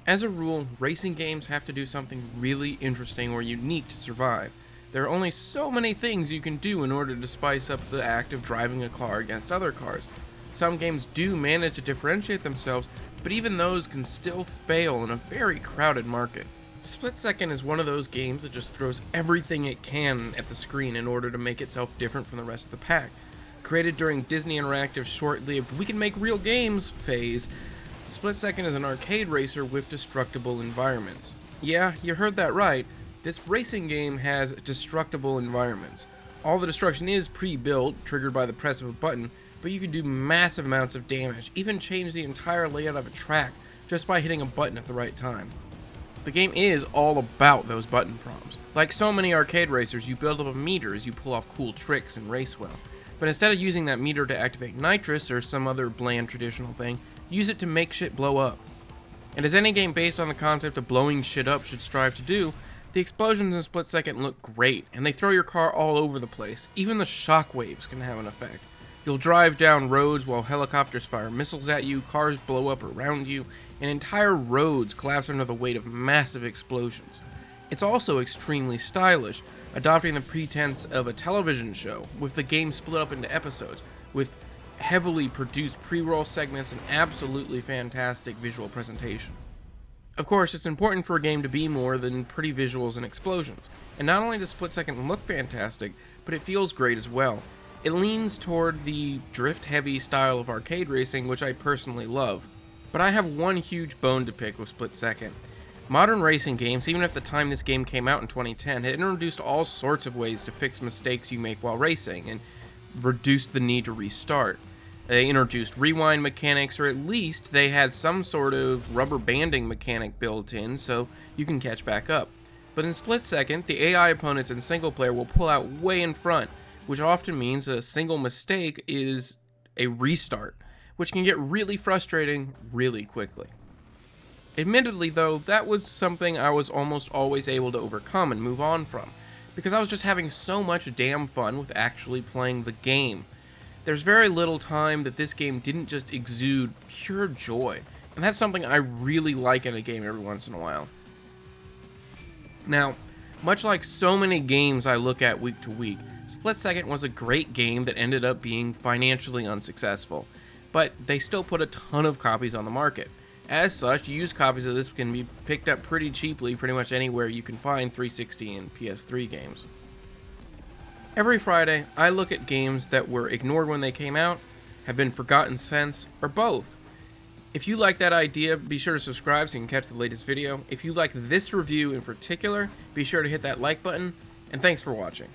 As a rule, racing games have to do something really interesting or unique to survive. There are only so many things you can do in order to spice up the act of driving a car against other cars. Some games do manage to differentiate themselves, but even those can still fail in a very crowded market. Split Second is one of those games that just throws everything it can at the screen in order to make itself different from the rest of the pack. Created during Disney Interactive's short-lived "we can make real games" phase, Split Second is an arcade racer with destructible environments. Yeah, you heard that right. This racing game has destructible environments. All the destruction is pre-built, triggered by the press of a button, but you can do massive amounts of damage, even change the entire layout of a track just by hitting a button at the right time. The game is all about those button prompts. Like so many arcade racers, you build up a meter as you pull off cool tricks and race well. But instead of using that meter to activate nitrous or some other bland traditional thing, use it to make shit blow up. And as any game based on the concept of blowing shit up should strive to do, the explosions in Split Second look great, and they throw your car all over the place. Even the shockwaves can have an effect. You'll drive down roads while helicopters fire missiles at you, cars blow up around you, and entire roads collapse under the weight of massive explosions. It's also extremely stylish, adopting the pretense of a television show, with the game split up into episodes, with heavily produced pre-roll segments and absolutely fantastic visual presentation. Of course, it's important for a game to be more than pretty visuals and explosions, and not only does Split Second look fantastic, but it feels great as well. It leans toward the drift-heavy style of arcade racing, which I personally love. But I have one huge bone to pick with Split Second. Modern racing games, even at the time this game came out in 2010, had introduced all sorts of ways to fix mistakes you make while racing, and reduce the need to restart. They introduced rewind mechanics, or at least they had some sort of rubber banding mechanic built in so you can catch back up. But in Split Second, the AI opponents in single player will pull out way in front, which often means a single mistake is a restart, which can get really frustrating really quickly. Admittedly though, that was something I was almost always able to overcome and move on from, because I was just having so much damn fun with actually playing the game. There's very little time that this game didn't just exude pure joy, and that's something I really like in a game every once in a while. Now, much like so many games I look at week to week, Split Second was a great game that ended up being financially unsuccessful, but they still put a ton of copies on the market. As such, used copies of this can be picked up pretty cheaply pretty much anywhere you can find 360 and PS3 games. Every Friday, I look at games that were ignored when they came out, have been forgotten since, or both. If you like that idea, be sure to subscribe so you can catch the latest video. If you like this review in particular, be sure to hit that like button, and thanks for watching.